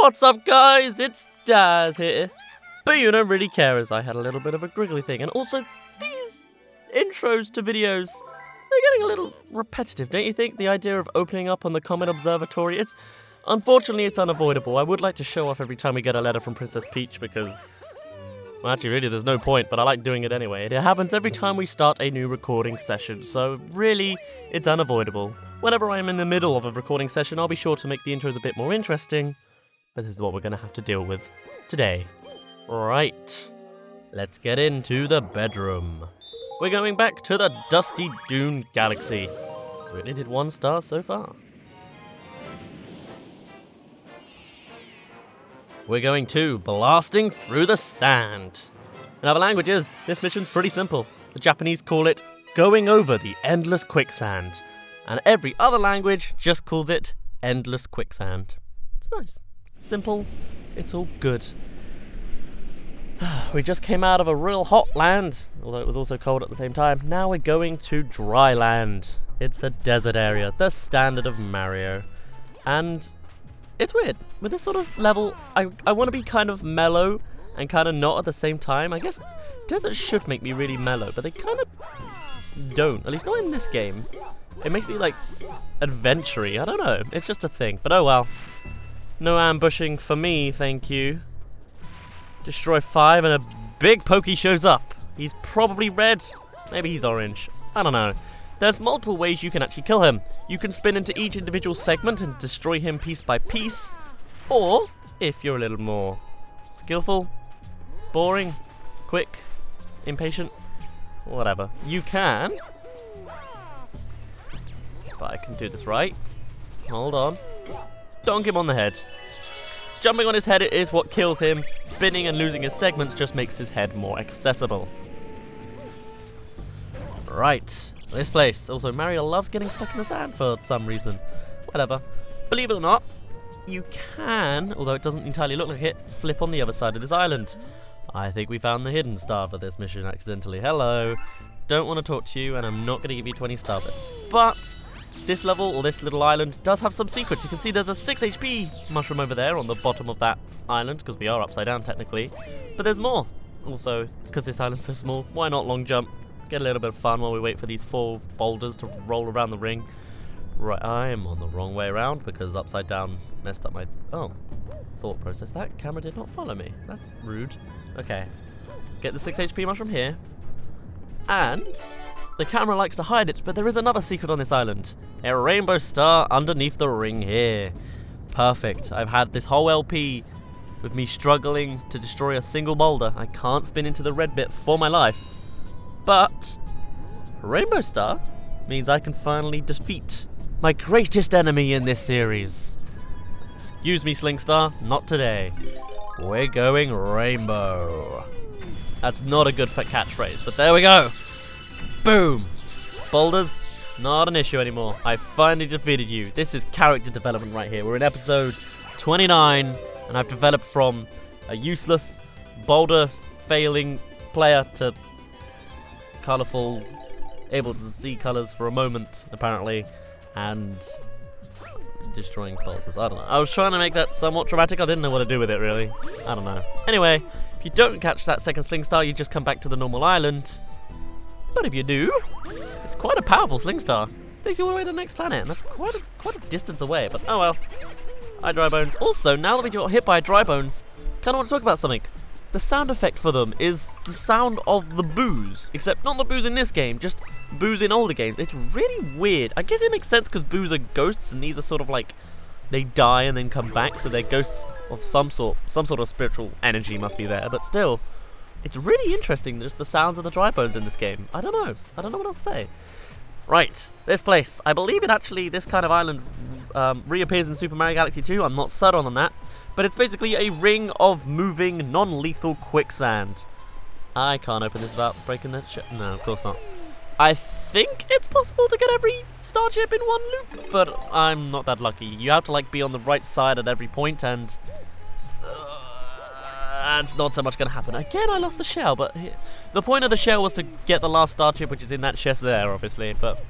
What's up, guys? It's Daz here. But you don't really care, as I had a little bit of a griggly thing. And also, these intros to videos, they're getting a little repetitive, don't you think? The idea of opening up on the Comet Observatory, unfortunately, it's unavoidable. I would like to show off every time we get a letter from Princess Peach because, well, actually, really, there's no point, but I like doing it anyway. It happens every time we start a new recording session, so really, it's unavoidable. Whenever I'm in the middle of a recording session, I'll be sure to make the intros a bit more interesting, but this is what we're going to have to deal with today. Right, let's get into the bedroom. We're going back to the dusty Dune Galaxy. So we only did 1 star so far. We're going to blasting through the sand. In other languages, this mission's pretty simple. The Japanese call it going over the Endless Quicksand. And every other language just calls it Endless Quicksand. It's nice. Simple. It's all good. We just came out of a real hot land, although it was also cold at the same time. Now we're going to dry land. It's a desert area, the standard of Mario. And it's weird. With this sort of level, I want to be kind of mellow and kind of not at the same time. I guess deserts should make me really mellow, but they kind of don't. At least not in this game. It makes me, like, adventure-y. I don't know. It's just a thing. But oh well. No ambushing for me, thank you. Destroy 5 and a big pokey shows up. He's probably red. Maybe he's orange. I don't know. There's multiple ways you can actually kill him. You can spin into each individual segment and destroy him piece by piece. Or, if you're a little more skillful, boring, quick, impatient, whatever, you can... If I can do this right. Hold on. Donk him on the head. Jumping on his head is what kills him. Spinning and losing his segments just makes his head more accessible. Right. This place. Also, Mario loves getting stuck in the sand for some reason. Whatever. Believe it or not, you can, although it doesn't entirely look like it, flip on the other side of this island. I think we found the hidden star for this mission accidentally. Hello. Don't want to talk to you, and I'm not going to give you 20 star bits. But this level, or this little island, does have some secrets. You can see there's a 6 HP mushroom over there on the bottom of that island, because we are upside down technically. But there's more. Also, because this island's so small, why not long jump? Get a little bit of fun while we wait for these 4 boulders to roll around the ring. Right, I am on the wrong way around because upside down messed up my thought process. That camera did not follow me. That's rude. Okay. Get the 6 HP mushroom here. And the camera likes to hide it, but there is another secret on this island. A rainbow star underneath the ring here. Perfect. I've had this whole LP with me struggling to destroy a single boulder. I can't spin into the red bit for my life. But a rainbow star means I can finally defeat my greatest enemy in this series. Excuse me, Slingstar, not today. We're going rainbow. That's not a good catchphrase, but there we go. Boom. Boulders, not an issue anymore. I finally defeated you. This is character development right here. We're in episode 29, and I've developed from a useless, boulder-failing player to colourful, able to see colours for a moment, apparently, and destroying boulders. I don't know. I was trying to make that somewhat dramatic. I didn't know what to do with it, really. I don't know. Anyway, if you don't catch that second sling star, you just come back to the normal island. But if you do, it's quite a powerful sling star. It takes you all the way to the next planet, and that's quite a distance away. But oh well. Hi, dry bones. Also, now that we got hit by dry bones, kind of want to talk about something. The sound effect for them is the sound of the boos, except not the boos in this game, just boos in older games. It's really weird. I guess it makes sense because boos are ghosts, and these are sort of like they die and then come back, so they're ghosts of some sort of spiritual energy must be there. But still, it's really interesting, just the sounds of the dry bones in this game. I don't know what else to say. Right, this place. I believe this kind of island reappears in Super Mario Galaxy 2. I'm not certain on that. But it's basically a ring of moving, non-lethal quicksand. I can't open this without breaking that shit. No, of course not. I think it's possible to get every star chip in one loop, but I'm not that lucky. You have to like be on the right side at every point, and it's not so much going to happen. Again, I lost the shell, but the point of the shell was to get the last star chip, which is in that chest there, obviously. But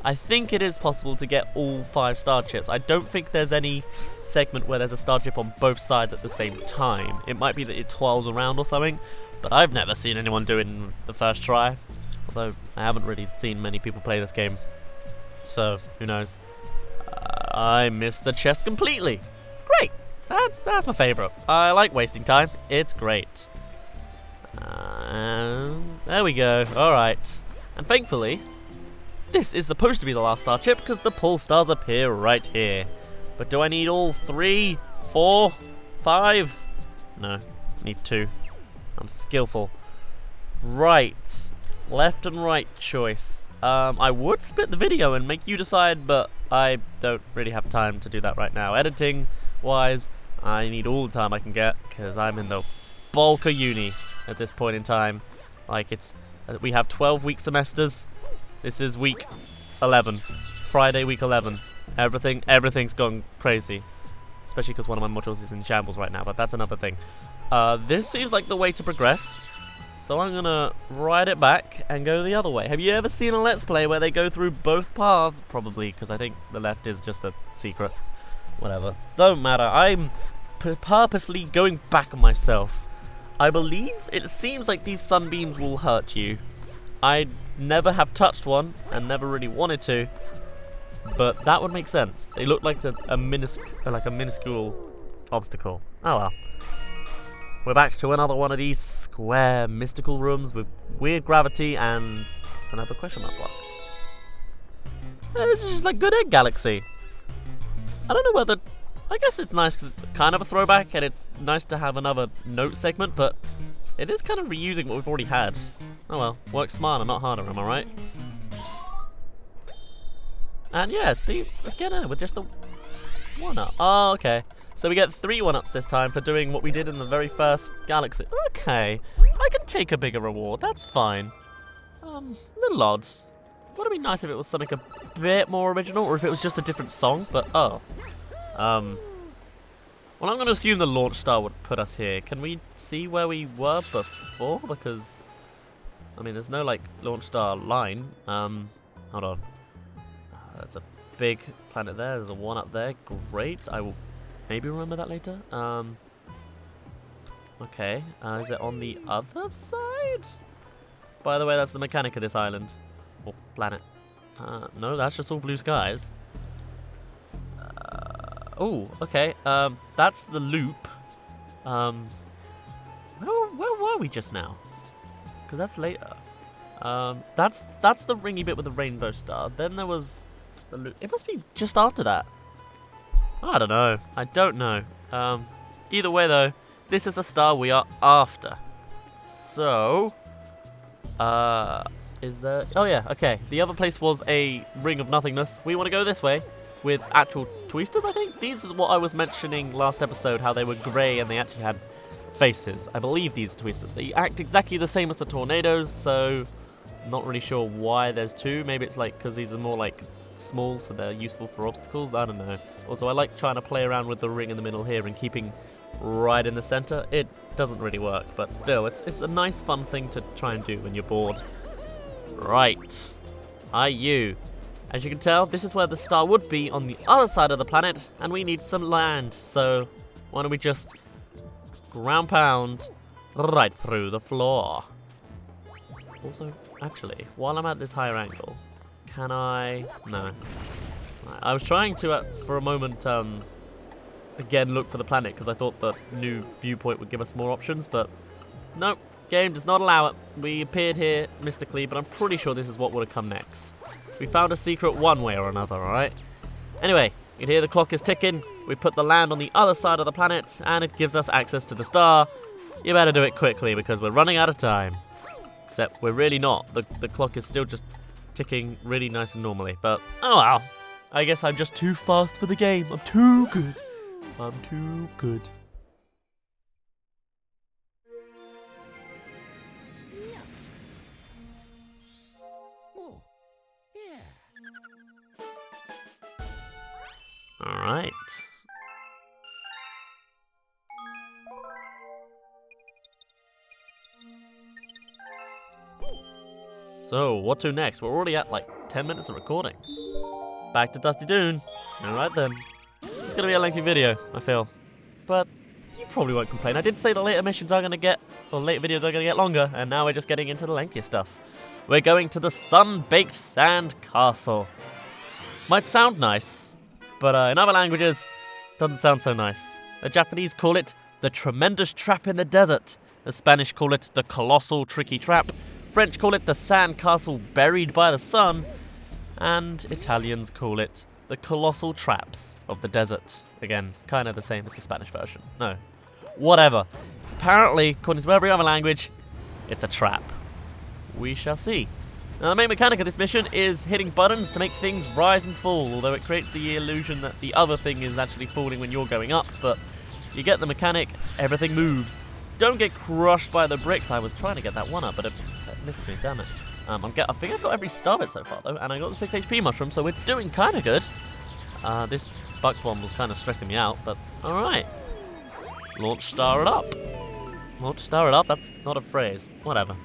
I think it is possible to get all 5 star chips. I don't think there's any segment where there's a star chip on both sides at the same time. It might be that it twirls around or something, but I've never seen anyone do it in the first try. Although, I haven't really seen many people play this game. So, who knows. I missed the chest completely. Great! That's my favourite. I like wasting time. It's great. There we go. Alright. And thankfully, this is supposed to be the last star chip because the pull stars appear right here. But do I need all 3, 4, 5? No, I need 2. I'm skillful. Right. Left and right choice. I would split the video and make you decide, but I don't really have time to do that right now. Editing wise, I need all the time I can get because I'm in the bulk of uni at this point in time. Like, we have 12-week semesters. This is week 11. Friday, week 11. Everything's gone crazy. Especially because one of my modules is in shambles right now, but that's another thing. This seems like the way to progress. So I'm gonna ride it back and go the other way. Have you ever seen a Let's Play where they go through both paths? Probably, because I think the left is just a secret. Whatever. Don't matter. I'm purposely going back on myself. I believe it seems like these sunbeams will hurt you. I never have touched one and never really wanted to, but that would make sense. They look like a minuscule obstacle. Oh well. We're back to another one of these square mystical rooms with weird gravity and another question mark block. This is just like good egg Galaxy. I don't know whether... I guess it's nice because it's kind of a throwback and it's nice to have another note segment, but it is kind of reusing what we've already had. Oh well, work smarter, not harder, am I right? And yeah, see, let's get in with just the 1-up. Oh, okay. So we get 3 1-ups this time for doing what we did in the very first Galaxy. Okay, I can take a bigger reward, that's fine. Little odd. Would it be nice if it was something a bit more original, or if it was just a different song, but oh. Well, I'm going to assume the launch star would put us here. Can we see where we were before? Because, I mean, there's no, like, launch star line. Hold on. That's a big planet there. There's a 1-up there. Great. I will maybe remember that later. Okay. Is it on the other side? By the way, that's the mechanic of this island. Or planet. No, that's just all blue skies. Oh, okay. That's the loop. Where were we just now? Because that's later. That's the ringy bit with the rainbow star. Then there was the loop. It must be just after that. I don't know. I don't know. Either way, though, this is a star we are after. So, is there... Oh, yeah, okay. The other place was a ring of nothingness. We want to go this way with actual twisters, I think? These is what I was mentioning last episode, how they were grey and they actually had faces. I believe these are twisters. They act exactly the same as the tornadoes, so not really sure why there's 2. Maybe it's like because these are more like small, so they're useful for obstacles. I don't know. Also, I like trying to play around with the ring in the middle here and keeping right in the center. It doesn't really work, but still, it's a nice fun thing to try and do when you're bored. Right. You. As you can tell, this is where the star would be on the other side of the planet, and we need some land. So why don't we just ground pound right through the floor. Also, actually, while I'm at this higher angle, can I... No. I was trying to, for a moment, again look for the planet, because I thought the new viewpoint would give us more options, but nope. Game does not allow it. We appeared here mystically, but I'm pretty sure this is what would have come next. We found a secret one way or another, alright? Anyway, you can hear the clock is ticking. We put the land on the other side of the planet, and it gives us access to the star. You better do it quickly, because we're running out of time. Except we're really not. The clock is still just ticking really nice and normally. But, oh well. I guess I'm just too fast for the game. I'm too good. I'm too good. Alright. So, what to next? We're already at like 10 minutes of recording. Back to Dusty Dune. Alright then. It's going to be a lengthy video, I feel. But you probably won't complain. I did say the later missions are going to get, or later videos are going to get longer, and now we're just getting into the lengthier stuff. We're going to the Sunbaked Sand Castle. Might sound nice, but in other languages, doesn't sound so nice. The Japanese call it the tremendous trap in the desert. The Spanish call it the colossal tricky trap. French call it the sand castle buried by the sun. And Italians call it the colossal traps of the desert. Again, kind of the same as the Spanish version. No, whatever. Apparently, according to every other language, it's a trap. We shall see. Now, the main mechanic of this mission is hitting buttons to make things rise and fall, although it creates the illusion that the other thing is actually falling when you're going up, but you get the mechanic, everything moves. Don't get crushed by the bricks. I was trying to get that one up, but it missed me, damn it. I think I've got every star bit so far, though, and I got the 6 HP mushroom, so we're doing kind of good. This buck bomb was kind of stressing me out, but alright. Launch star it up. Launch star it up, that's not a phrase. Whatever.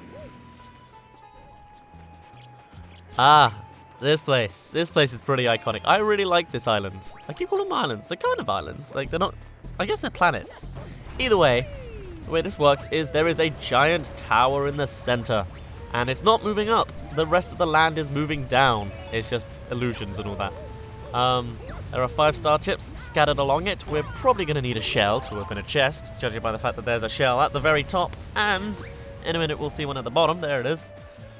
Ah, this place. This place is pretty iconic. I really like this island. I keep calling them islands. They're kind of islands. Like, they're not... I guess they're planets. Either way, the way this works is there is a giant tower in the center. And it's not moving up. The rest of the land is moving down. It's just illusions and all that. There are 5 star chips scattered along it. We're probably going to need a shell to open a chest, judging by the fact that there's a shell at the very top. And in a minute we'll see one at the bottom. There it is.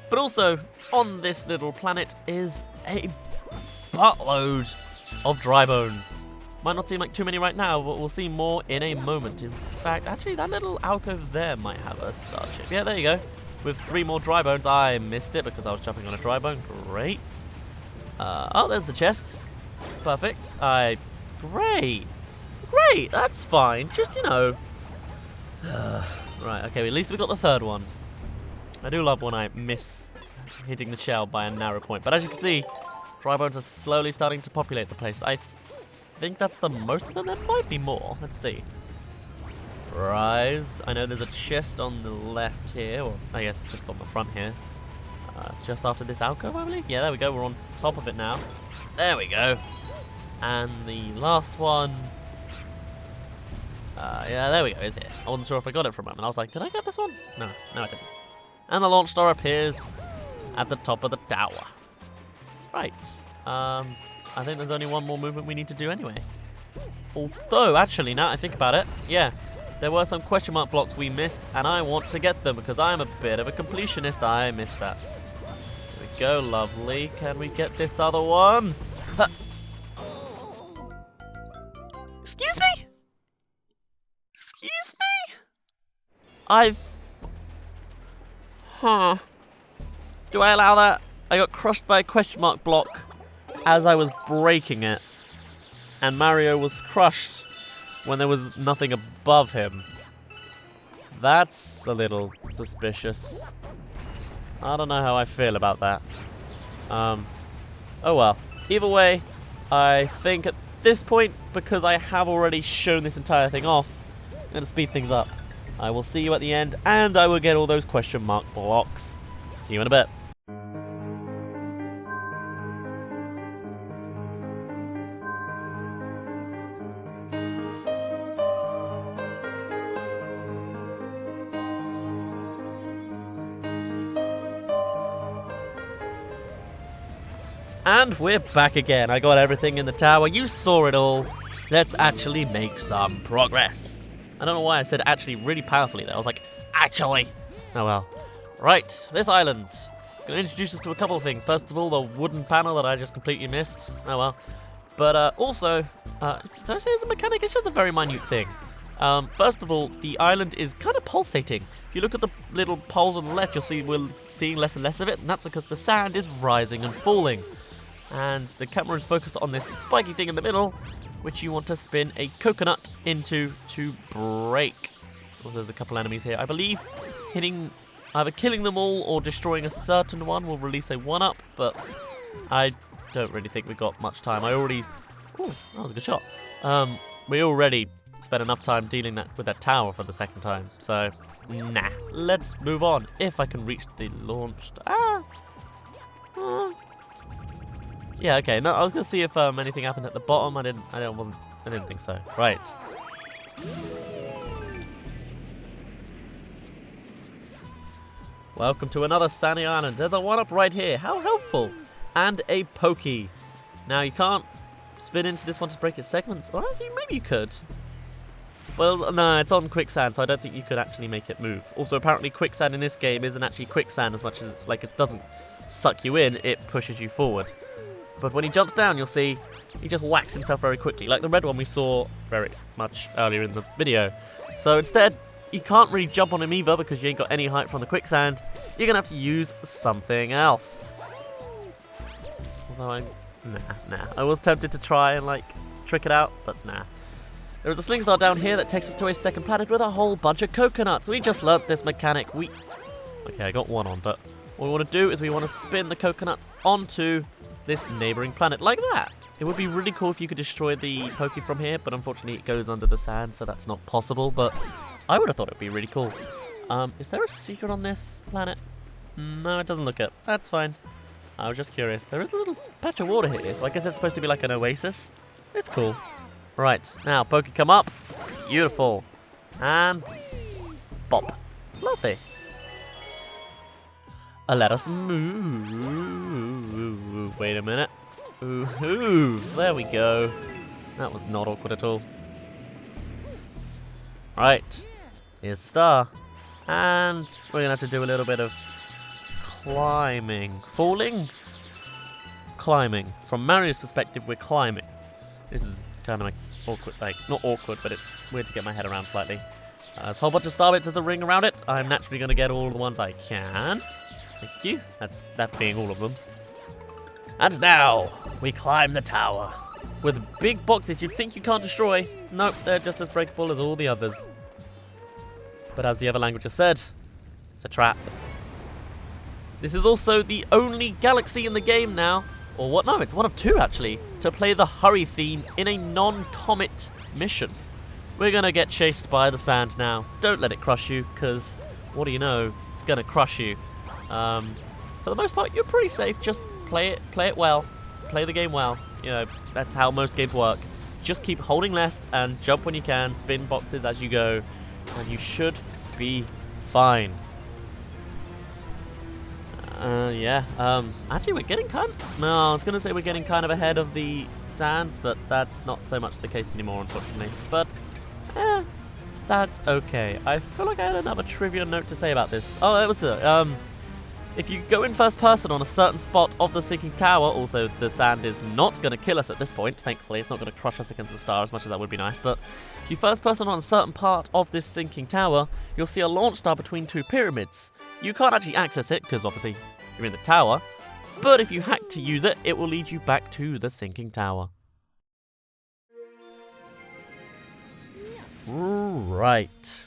But also, on this little planet is a buttload of dry bones. Might not seem like too many right now, but we'll see more in a moment. In fact, actually, that little alcove there might have a star chip. Yeah, there you go. With 3 more dry bones. I missed it because I was jumping on a dry bone. Great. Oh, there's the chest. Perfect. Great. Great, that's fine. Just, you know. Right, okay, at least we got the 3rd one. I do love when I miss hitting the shell by a narrow point. But as you can see, dry bones are slowly starting to populate the place. I think that's the most of them. There might be more. Let's see. Rise. I know there's a chest on the left here, or I guess just on the front here. Just after this alcove, I believe. Yeah, there we go. We're on top of it now. There we go. And the last one. Yeah, there we go. Is here. I wasn't sure if I got it for a moment. I was like, did I get this one? No, I didn't. And the launch star appears at the top of the tower. Right. I think there's only one more movement we need to do anyway. Although, actually, now I think about it, yeah, there were some question mark blocks we missed, and I want to get them because I'm a bit of a completionist. I missed that. There we go, lovely. Can we get this other one? Huh. Excuse me? Excuse me? Huh. Do I allow that? I got crushed by a question mark block as I was breaking it. And Mario was crushed when there was nothing above him. That's a little suspicious. I don't know how I feel about that. Oh well. Either way, I think at this point, because I have already shown this entire thing off, I'm going to speed things up. I will see you at the end, and I will get all those question mark blocks. See you in a bit. And we're back again. I got everything in the tower. You saw it all. Let's actually make some progress. I don't know why I said actually really powerfully there. I was like, actually. Oh well. Right, this island. Gonna introduce us to a couple of things. First of all, the wooden panel that I just completely missed. Oh well. But also, did I say it's a mechanic? It's just a very minute thing. First of all, the island is kind of pulsating. If you look at the little poles on the left, you'll see we're seeing less and less of it, and that's because the sand is rising and falling. And the camera is focused on this spiky thing in the middle, which you want to spin a coconut into to break. Also, there's a couple enemies here. I believe hitting, either killing them all or destroying a certain one will release a 1-up, but I don't really think we got much time. Ooh, that was a good shot. We already spent enough time dealing with that tower for the 2nd time, so nah. Let's move on. If I can reach the launch. Yeah, okay. No, I was gonna see if anything happened at the bottom. I didn't think so. Right. Welcome to another sunny island. There's a one-up right here. How helpful! And a pokey. Now you can't spin into this one to break its segments. Or actually, maybe you could. Well, no, it's on quicksand, so I don't think you could actually make it move. Also, apparently quicksand in this game isn't actually quicksand as much as, like, it doesn't suck you in, it pushes you forward. But when he jumps down, you'll see he just whacks himself very quickly, like the red one we saw very much earlier in the video. So instead, you can't really jump on him either because you ain't got any height from the quicksand. You're going to have to use something else. Although nah. I was tempted to try and, like, trick it out, but nah. There is a sling star down here that takes us to a second planet with a whole bunch of coconuts. We just learnt this mechanic. Okay, I got one on, but what we want to do is we want to spin the coconuts onto this neighboring planet like that. It would be really cool if you could destroy the Poke from here, but unfortunately it goes under the sand, so that's not possible, but I would have thought it would be really cool. Is there a secret on this planet? No, it doesn't look it. That's fine. I was just curious. There is a little patch of water here, so I guess it's supposed to be like an oasis. It's cool. Right, now Poke come up. Beautiful. And bop. Lovely. Let us move. Wait a minute. Ooh, there we go. That was not awkward at all. Right, here's the star. And we're gonna have to do a little bit of climbing. Falling? Climbing. From Mario's perspective, we're climbing. This is kind of like awkward, like, not awkward, but it's weird to get my head around slightly. There's a whole bunch of star bits, there's a ring around it. I'm naturally gonna get all the ones I can. Thank you. That being all of them. And now, we climb the tower. With big boxes you'd think you can't destroy. Nope, they're just as breakable as all the others. But as the other languages said, it's a trap. This is also the only galaxy in the game now, or what? No, it's one of two actually, to play the hurry theme in a non-comet mission. We're gonna get chased by the sand now. Don't let it crush you, because what do you know? It's gonna crush you. For the most part, you're pretty safe. Just play it well. Play the game well. You know, that's how most games work. Just keep holding left and jump when you can, spin boxes as you go, and you should be fine. Yeah. Actually, we're getting no, I was gonna say we're getting kind of ahead of the sand, but that's not so much the case anymore, unfortunately. But, that's okay. I feel like I had another trivia note to say about this. Oh, it was if you go in first person on a certain spot of the sinking tower, also the sand is not going to kill us at this point, thankfully. It's not going to crush us against the star as much as that would be nice, but if you first person on a certain part of this sinking tower, you'll see a launch star between two pyramids. You can't actually access it, because obviously you're in the tower, but if you hack to use it, it will lead you back to the sinking tower. Right.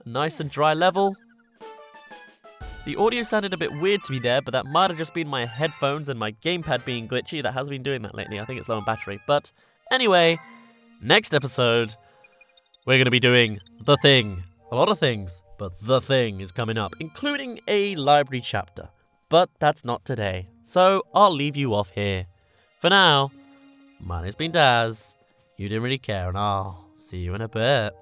Nice and dry level. The audio sounded a bit weird to me there, but that might have just been my headphones and my gamepad being glitchy. That has been doing that lately. I think it's low on battery. But anyway, next episode, we're going to be doing The Thing. A lot of things, but The Thing is coming up, including a library chapter. But that's not today, so I'll leave you off here. For now, mine has been Daz. You didn't really care, and I'll see you in a bit.